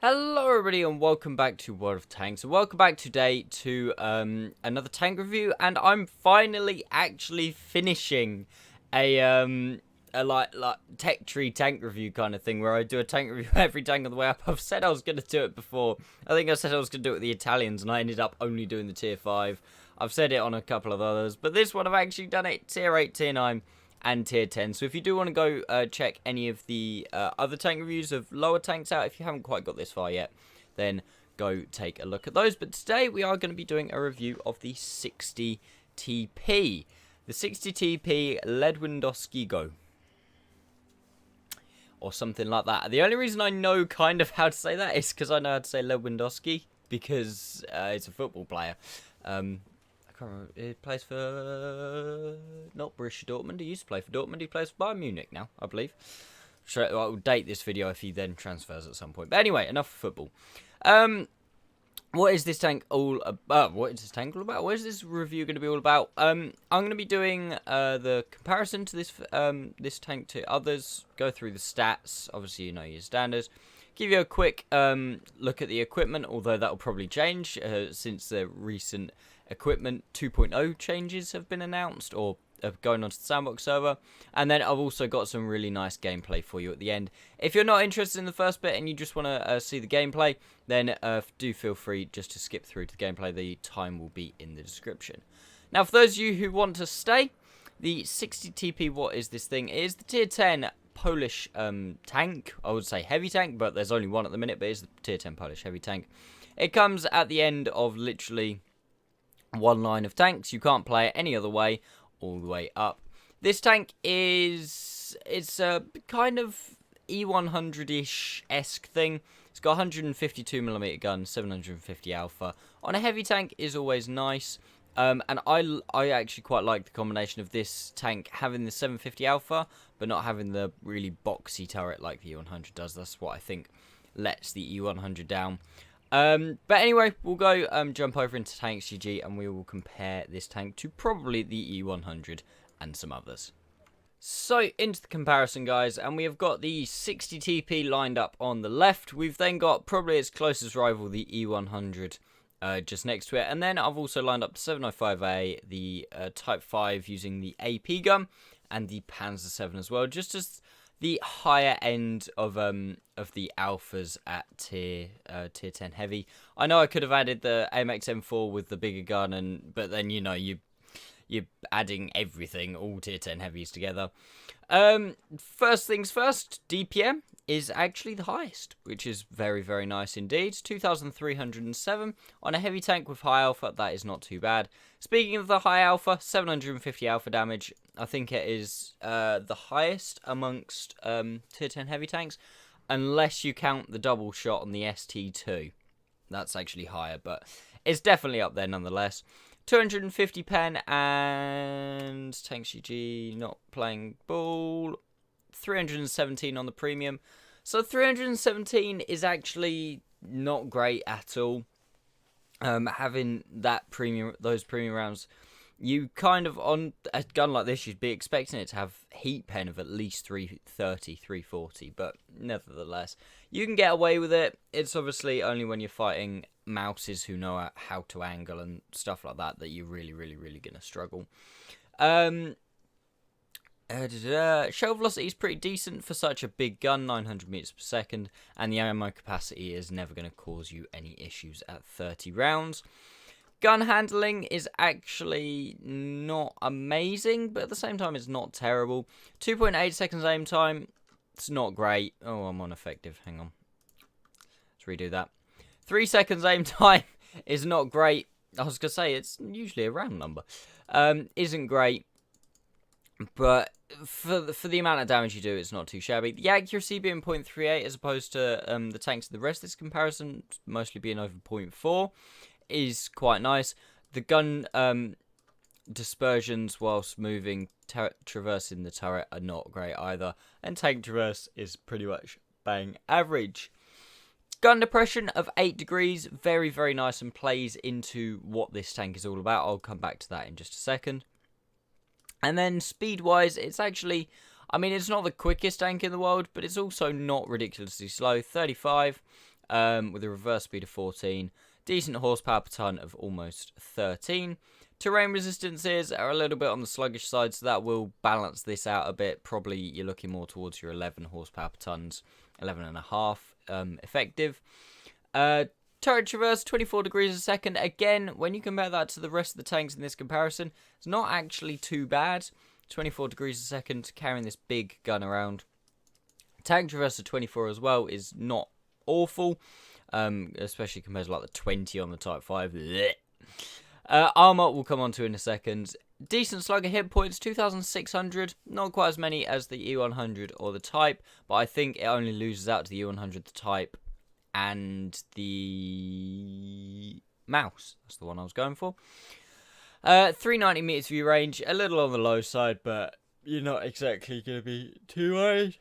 Hello everybody and welcome back to World of Tanks, and welcome back today to another tank review. And I'm finally actually finishing a like tech tree tank review kind of thing, where I do a tank review every tank on the way up. I've said I was going to do it before. I think I said I was going to do it with the Italians, and I ended up only doing the tier 5. I've said it on a couple of others, but this one I've actually done it tier 8, tier 9 and tier 10. So if you do want to go check any of the other tank reviews of lower tanks out, if you haven't quite got this far yet, then go take a look at those. But today we are going to be doing a review of the 60 TP. The 60 TP Ledwindowski or something like that. The only reason I know kind of how to say that is because I know how to say Lewandowski, because it's a football player. I can't remember. He plays for not Borussia Dortmund. He used to play for Dortmund. He plays for Bayern Munich now, I believe. So I'll date this video if he then transfers at some point. But anyway, enough of football. What is this tank all about? What is this tank all about? What is this review going to be all about? I'm going to be doing the comparison to this tank to others. Go through the stats. Obviously, you know your standards. Give you a quick look at the equipment, although that will probably change since the recent equipment 2.0 changes have been announced, or going onto the sandbox server. And then I've also got some really nice gameplay for you at the end. If you're not interested in the first bit and you just want to see the gameplay, then do feel free just to skip through to the gameplay. The time will be in the description. Now, for those of you who want to stay, the 60 TP, what is this thing? It is the tier 10 Polish tank. I would say heavy tank, but there's only one at the minute, but it's the tier 10 Polish heavy tank. It comes at the end of literally one line of tanks. You can't play it any other way, all the way up. This tank it's a kind of E100-ish-esque thing. It's got 152mm gun, 750 alpha. On a heavy tank is always nice. And I actually quite like the combination of this tank having the 750 alpha, but not having the really boxy turret like the E100 does. That's what I think lets the E100 down. But anyway, we'll go jump over into Tanks GG, and we will compare this tank to probably the E100 and some others. So, into the comparison, guys, and we have got the 60 TP lined up on the left. We've then got probably its closest rival, the E100, just next to it. And then I've also lined up the 705A, the Type 5 using the AP gun, and the Panzer 7 as well, just as the higher end of the alphas at tier 10 heavy. I know I could have added the AMX M4 with the bigger gun, but then you know you're adding everything, all tier 10 heavies together. First things first, DPM is actually the highest, which is very, very nice indeed. 2,307 on a heavy tank with high alpha. That is not too bad. Speaking of the high alpha, 750 alpha damage. I think it is the highest amongst tier 10 heavy tanks, unless you count the double shot on the ST2. That's actually higher, but it's definitely up there nonetheless. 250 pen, and Tanks GG not playing ball. 317 on the premium. So 317 is actually not great at all. Having that those premium rounds, you kind of, on a gun like this, you'd be expecting it to have heat pen of at least 330, 340, but nevertheless, you can get away with it. It's obviously only when you're fighting mouses who know how to angle and stuff like that you're really, really, really going to struggle. Shell velocity is pretty decent for such a big gun, 900 meters per second, and the ammo capacity is never going to cause you any issues at 30 rounds. Gun handling is actually not amazing, but at the same time it's not terrible. 2.8 seconds aim time, it's not great. Oh, I'm ineffective, hang on. Let's redo that. 3 seconds aim time is not great. I was going to say, it's usually a round number. Isn't great. But for the amount of damage you do, it's not too shabby. The accuracy being 0.38 as opposed to the tanks in the rest of this comparison mostly being over 0.4 is quite nice. The gun dispersions whilst moving, traversing the turret are not great either. And tank traverse is pretty much bang average. Gun depression of 8 degrees, very, very nice, and plays into what this tank is all about. I'll come back to that in just a second. And then speed-wise, it's actually, I mean, it's not the quickest tank in the world, but it's also not ridiculously slow. 35 with a reverse speed of 14, decent horsepower per ton of almost 13. Terrain resistances are a little bit on the sluggish side, so that will balance this out a bit. Probably you're looking more towards your 11 horsepower per tons, 11.5 effective. Turret traverse 24 degrees a second. Again, when you compare that to the rest of the tanks in this comparison, it's not actually too bad. 24 degrees a second, carrying this big gun around. Tank traverse of 24 as well is not awful, especially compared to like the 20 on the Type 5. Armor we'll come on to in a second. Decent slugger hit points, 2,600. Not quite as many as the E100 or the Type, but I think it only loses out to the E100, the Type, and the Mouse. That's the one I was going for. 390 meters view range, a little on the low side, but you're not exactly going to be too worried.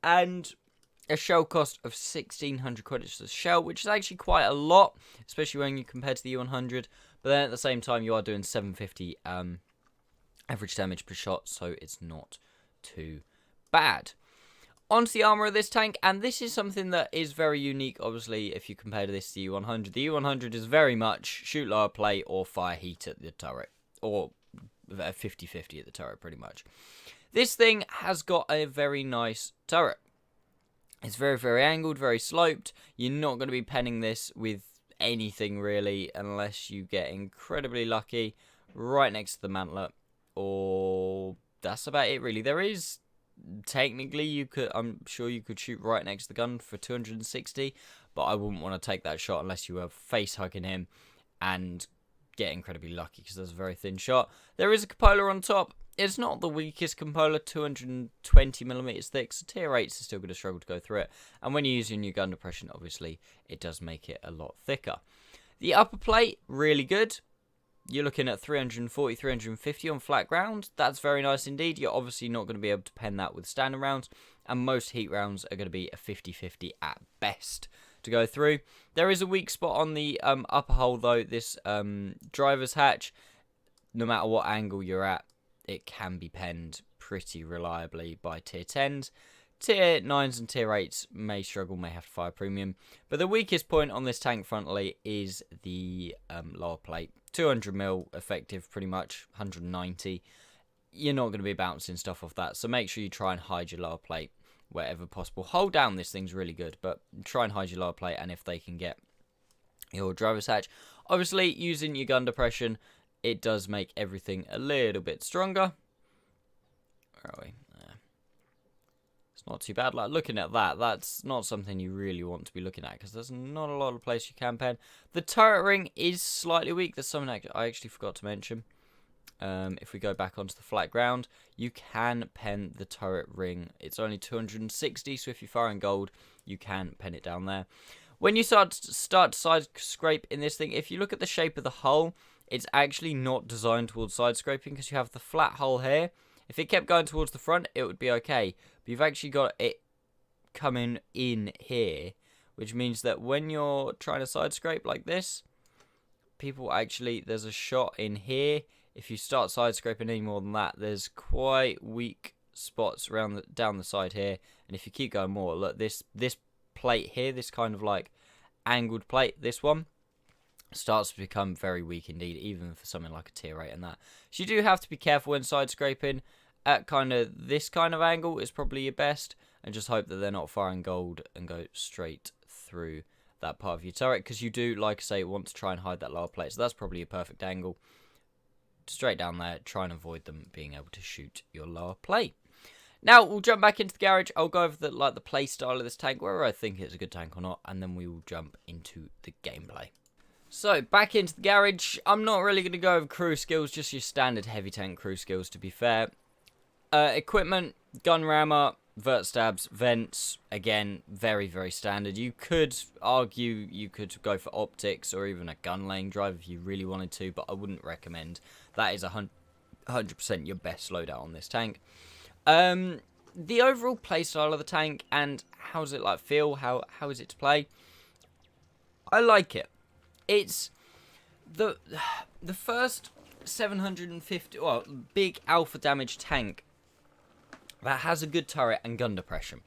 And a shell cost of 1,600 credits for the shell, which is actually quite a lot, especially when you compare to the E100. But then at the same time, you are doing 750 average damage per shot, so it's not too bad. Onto the armor of this tank, and this is something that is very unique, obviously, if you compare to this to the E100. The E100 is very much shoot lower plate or fire heat at the turret, or 50-50 at the turret, pretty much. This thing has got a very nice turret. It's very, very angled, very sloped. You're not going to be penning this with anything, really, unless you get incredibly lucky right next to the mantlet, or that's about it, really. There is... Technically, I'm sure you could shoot right next to the gun for 260, but I wouldn't want to take that shot unless you were face hugging him and get incredibly lucky, because that's a very thin shot. There is a cupola on top. It's not the weakest cupola, 220mm thick, so tier 8s are still going to struggle to go through it. And when you're using your gun depression, obviously, it does make it a lot thicker. The upper plate, really good. You're looking at 340, 350 on flat ground. That's very nice indeed. You're obviously not going to be able to pen that with standard rounds. And most heat rounds are going to be a 50-50 at best to go through. There is a weak spot on the upper hull, though. This driver's hatch, no matter what angle you're at, it can be penned pretty reliably by tier 10s. Tier 9s and tier 8s may struggle, may have to fire premium. But the weakest point on this tank frontally is the lower plate. 200mm effective, pretty much, 190. You're not going to be bouncing stuff off that, so make sure you try and hide your lower plate wherever possible. Hold down, this thing's really good, but try and hide your lower plate, and if they can get your driver's hatch. Obviously, using your gun depression, it does make everything a little bit stronger. Where are we? It's not too bad. Like, looking at that, that's not something you really want to be looking at, because there's not a lot of place you can pen. The turret ring is slightly weak. There's something I actually forgot to mention. If we go back onto the flat ground, you can pen the turret ring. It's only 260, so if you fire in gold, you can pen it down there. When you start side scrape in this thing, if you look at the shape of the hull, it's actually not designed towards side scraping, because you have the flat hull here. If it kept going towards the front, it would be okay. But you've actually got it coming in here, which means that when you're trying to side scrape like this, people actually, there's a shot in here. If you start side scraping any more than that, there's quite weak spots around down the side here. And if you keep going more, look, this plate here, this kind of like angled plate, this one, starts to become very weak indeed, even for something like a tier 8 and that. So you do have to be careful when side scraping. At kind of this kind of angle is probably your best, and just hope that they're not firing gold and go straight through that part of your turret, because you do, like I say, want to try and hide that lower plate. So that's probably a perfect angle. Straight down there, try and avoid them being able to shoot your lower plate. Now we'll jump back into the garage. I'll go over the play style of this tank, whether I think it's a good tank or not, and then we will jump into the gameplay. So, back into the garage. I'm not really going to go over crew skills, just your standard heavy tank crew skills, to be fair. Equipment, gun rammer, vert stabs, vents, again, very, very standard. You could argue you could go for optics or even a gun laying drive if you really wanted to, but I wouldn't recommend. That is 100% your best loadout on this tank. The overall playstyle of the tank, and how does it like feel, how is it to play? I like it. It's the first 750, well, big alpha damage tank that has a good turret and gun depression.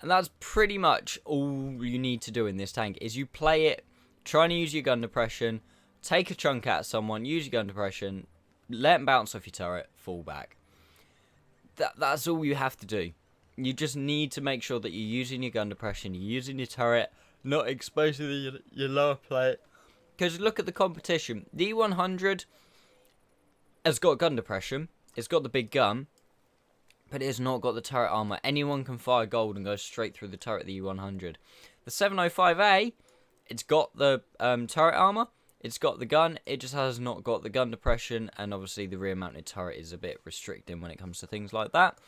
And that's pretty much all you need to do in this tank, is you play it, trying to use your gun depression, take a chunk out of someone, use your gun depression, let them bounce off your turret, fall back. That's all you have to do. You just need to make sure that you're using your gun depression, you're using your turret, not exposing your lower plate. Because look at the competition. The E100 has got gun depression, it's got the big gun, but it has not got the turret armor. Anyone can fire gold and go straight through the turret of the E100. The 705A, it's got the turret armor, it's got the gun, it just has not got the gun depression, and obviously the rear mounted turret is a bit restricting when it comes to things like that.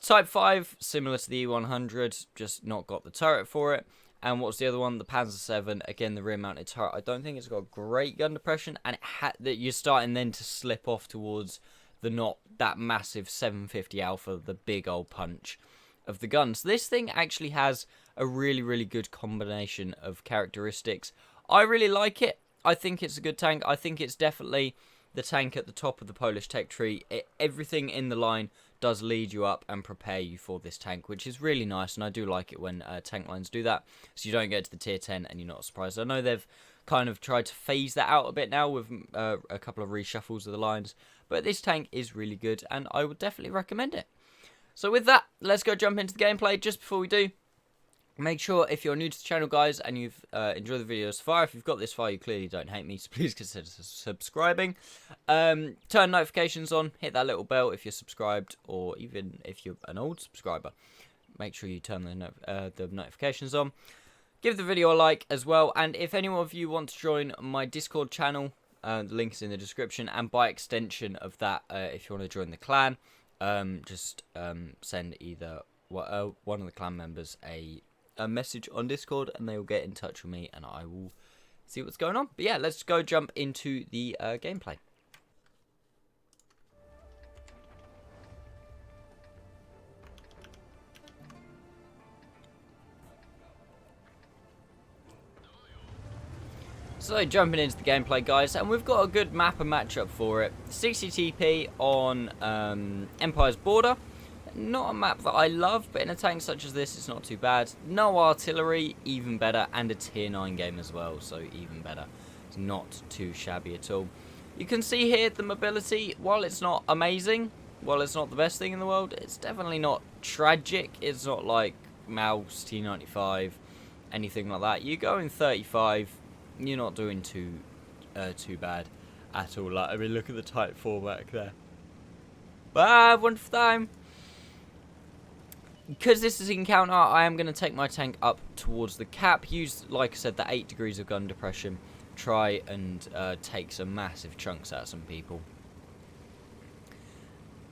Type 5, similar to the E100, just not got the turret for it. And what's the other one? The Panzer 7, again, the rear mounted turret. I don't think it's got great gun depression, and that you're starting then to slip off towards the not that massive 750 Alpha, the big old punch of the gun. So this thing actually has a really, really good combination of characteristics. I really like it. I think it's a good tank. I think it's definitely the tank at the top of the Polish tech tree. Everything in the line does lead you up and prepare you for this tank, which is really nice, and I do like it when tank lines do that, so you don't get to the tier 10 and you're not surprised. I know they've kind of tried to phase that out a bit now with a couple of reshuffles of the lines, but this tank is really good, and I would definitely recommend it. So with that, let's go jump into the gameplay. Just before we do, make sure if you're new to the channel, guys, and you've enjoyed the video so far, if you've got this far, you clearly don't hate me, so please consider subscribing. Turn notifications on, hit that little bell if you're subscribed, or even if you're an old subscriber. Make sure you turn the notifications on. Give the video a like as well, and if any of you want to join my Discord channel, the link is in the description, and by extension of that, if you want to join the clan, just send either one of the clan members a message on Discord, and they will get in touch with me, and I will see what's going on. But yeah, let's go jump into the gameplay. So jumping into the gameplay, guys, and we've got a good map and matchup for it. 60 TP on Empire's Border. Not a map that I love, but in a tank such as this, it's not too bad. No artillery, even better, and a tier 9 game as well, so even better. It's not too shabby at all. You can see here the mobility, while it's not amazing, while it's not the best thing in the world, it's definitely not tragic. It's not like Mouse, T95, anything like that. You go in 35, you're not doing too bad at all. Like, I mean, look at the Type 4 back there. Bye, wonderful time. Because this is encounter, I am going to take my tank up towards the cap. Use, like I said, the 8 degrees of gun depression. Try and take some massive chunks out of some people.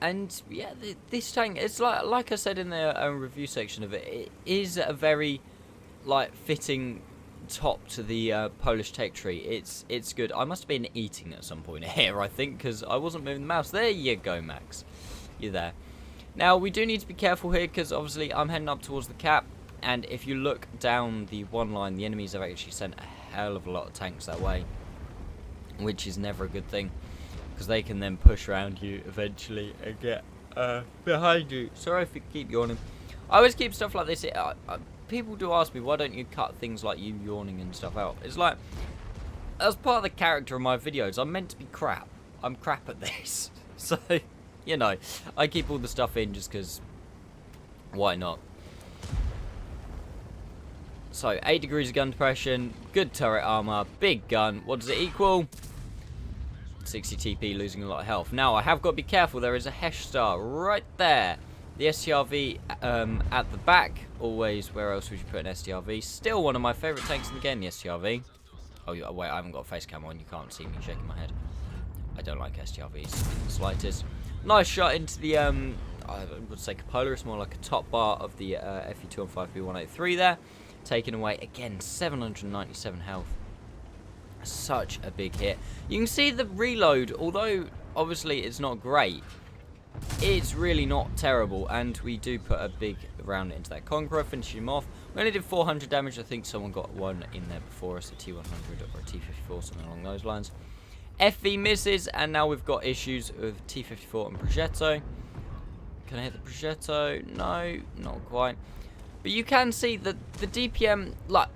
And yeah, this tank, it's like I said in the review section of it, it is a very fitting top to the Polish tech tree. It's good. I must have been eating at some point here, I think, because I wasn't moving the mouse. There you go, Max. You're there. Now, we do need to be careful here, because obviously I'm heading up towards the cap, and if you look down the one line, the enemies have actually sent a hell of a lot of tanks that way, which is never a good thing, because they can then push around you eventually and get behind you. Sorry if you keep yawning. I always keep stuff like this. People do ask me, why don't you cut things like you yawning and stuff out? It's like, as part of the character of my videos, I'm meant to be crap. I'm crap at this. So, you know, I keep all the stuff in just because, why not? So, 8 degrees of gun depression, good turret armor, big gun. What does it equal? 60 TP, losing a lot of health. Now, I have got to be careful. There is a Hesh Star right there. The STRV at the back. Always, where else would you put an STRV? Still one of my favourite tanks in the game, the STRV. Oh, wait, I haven't got a face cam on. You can't see me shaking my head. I don't like STRVs in the slightest. Nice shot into the, I would say Cupola. It's more like a top bar of the FE215B183 there. Taken away, again, 797 health. Such a big hit. You can see the reload, although obviously it's not great, it's really not terrible, and we do put a big round into that Conqueror, finishing him off. We only did 400 damage. I think someone got one in there before us, a T100 or a T54, something along those lines. FV misses, and now we've got issues with T54 and Progetto. Can I hit the Progetto? No, not quite. But you can see that the DPM, like,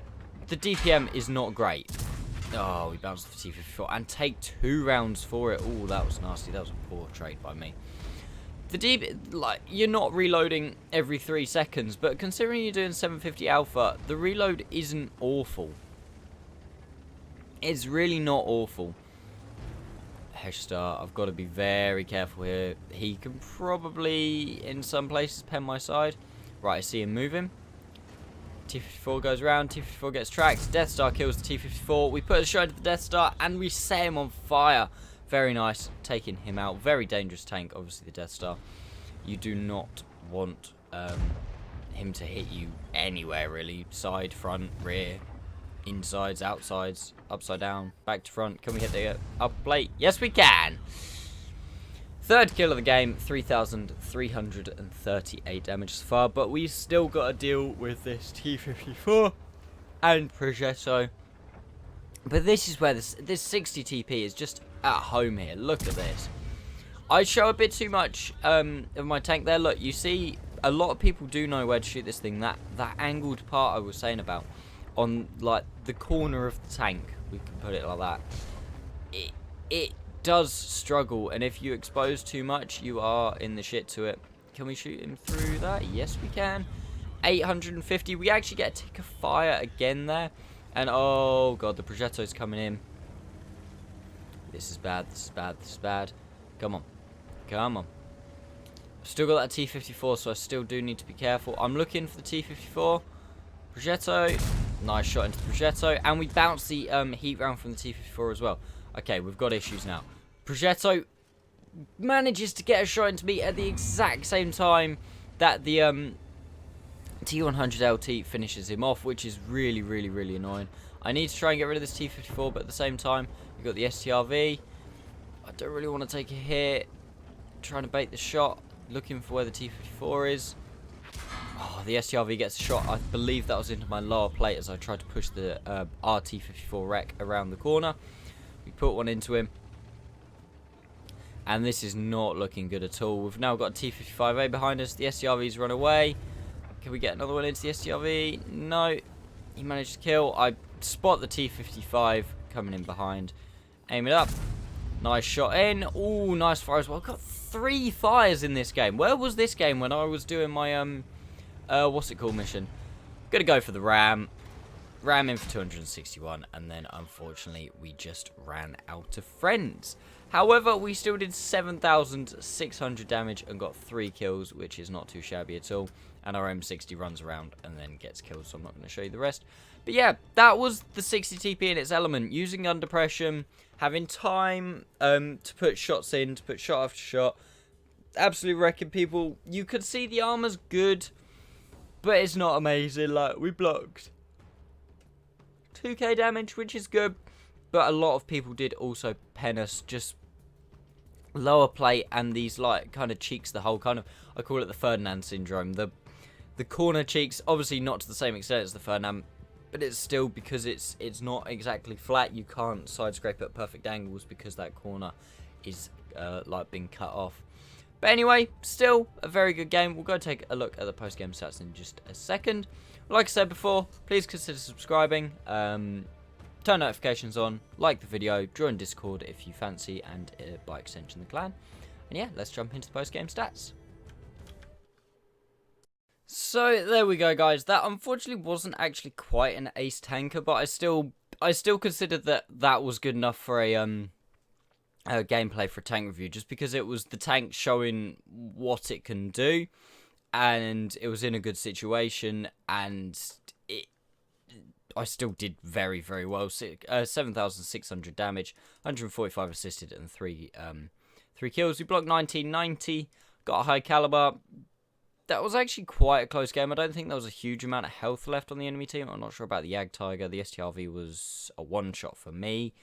the DPM is not great. Oh, we bounced off the T54 and take 2 rounds for it. Oh, that was nasty. That was a poor trade by me. Like, you're not reloading every 3 seconds, but considering you're doing 750 alpha, the reload isn't awful. It's really not awful. Heshtar, I've got to be very careful here. He can probably, in some places, pen my side. Right, I see him moving. T-54 goes around, T-54 gets tracked, Death Star kills the T-54, we put a shot into the Death Star, and we set him on fire. Very nice, taking him out. Very dangerous tank, obviously the Death Star. You do not want him to hit you anywhere, really. Side, front, rear, insides, outsides, upside down, back to front. Can we hit the upper plate? Yes, we can! 3rd kill of the game, 3,338 damage so far, but we still got to deal with this T-54 and Progetto. But this is where this 60 TP is just at home here. Look at this. I show a bit too much of my tank there. Look, you see, a lot of people do know where to shoot this thing. That angled part I was saying about, on like the corner of the tank, we can put it like that. It does struggle, and if you expose too much, you are in the shit to it. Can we shoot him through that? Yes, we can. 850. We actually get a tick of fire again there. And oh god, the Progetto's coming in. This is bad, this is bad, this is bad. Come on. Come on. I've still got that T-54, so I still do need to be careful. I'm looking for the T-54. Progetto. Nice shot into the Progetto. And we bounce the heat round from the T-54 as well. Okay, we've got issues now. Progetto manages to get a shot into me at the exact same time that the T100 LT finishes him off, which is really, really, really annoying. I need to try and get rid of this T-54, but at the same time, we've got the STRV. I don't really want to take a hit. Trying to bait the shot, looking for where the T-54 is. Oh, the STRV gets a shot. I believe that was into my lower plate as I tried to push the RT-54 wreck around the corner. We put one into him. And this is not looking good at all. We've now got a T-55A behind us. The STRV's run away. Can we get another one into the STRV? No. He managed to kill. I spot the T-55 coming in behind. Aim it up. Nice shot in. Ooh, nice fire as well. Got 3 fires in this game. Where was this game when I was doing my, what's it called mission? Gonna go for the Ram. Ram in for 261, and then unfortunately we just ran out of friends. However, we still did 7,600 damage and got 3 kills, which is not too shabby at all. And our M60 runs around and then gets killed, so I'm not going to show you the rest. But yeah, that was the 60 TP in its element. Using under pressure, having time to put shots in, to put shot after shot. Absolutely wrecking people. You could see the armor's good, but it's not amazing. Like, we blocked 2k damage, which is good, but a lot of people did also pen us, just lower plate and these like kind of cheeks, the whole kind of, I call it the Ferdinand syndrome, the corner cheeks, obviously not to the same extent as the Ferdinand, but it's still, because it's not exactly flat, you can't side scrape at perfect angles because that corner is like being cut off. But anyway, still a very good game. We'll go take a look at the post-game stats in just a second. Like I said before, please consider subscribing, turn notifications on, like the video, join Discord if you fancy, and by extension the clan. And yeah, let's jump into the post-game stats. So there we go, guys. That unfortunately wasn't actually quite an ace tanker, but I still considered that was good enough for a gameplay for a tank review, just because it was the tank showing what it can do, and it was in a good situation, and I still did very, very well. 7,600 damage, 145 assisted, and 3 kills. We blocked 1990, got a high caliber. That was actually quite a close game. I don't think there was a huge amount of health left on the enemy team. I'm not sure about the Yag Tiger. The STRV was a one-shot for me.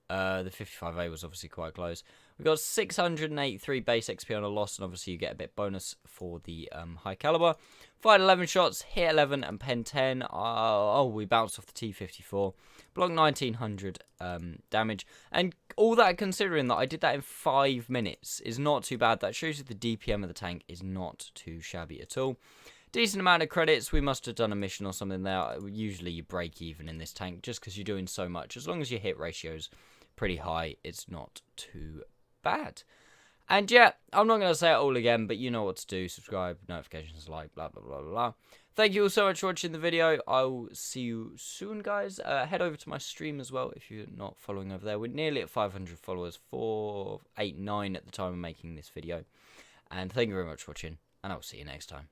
The 55A was obviously quite close. We got 683 base XP on a loss, and obviously you get a bit bonus for the high caliber. Fired 11 shots, hit 11, and pen 10. Oh, we bounced off the T54. Blocked 1900 damage. And all that considering that I did that in 5 minutes is not too bad. That shows you the DPM of the tank is not too shabby at all. decent amount of credits. We must have done a mission or something there. Usually you break even in this tank just because you're doing so much. As long as your hit ratio's pretty high, it's not too bad. And yeah, I'm not going to say it all again, but you know what to do. Subscribe, notifications, like, blah, blah, blah, blah. Thank you all so much for watching the video. I'll see you soon, guys. Head over to my stream as well if you're not following over there. We're nearly at 500 followers, 489 at the time of making this video. And thank you very much for watching, and I'll see you next time.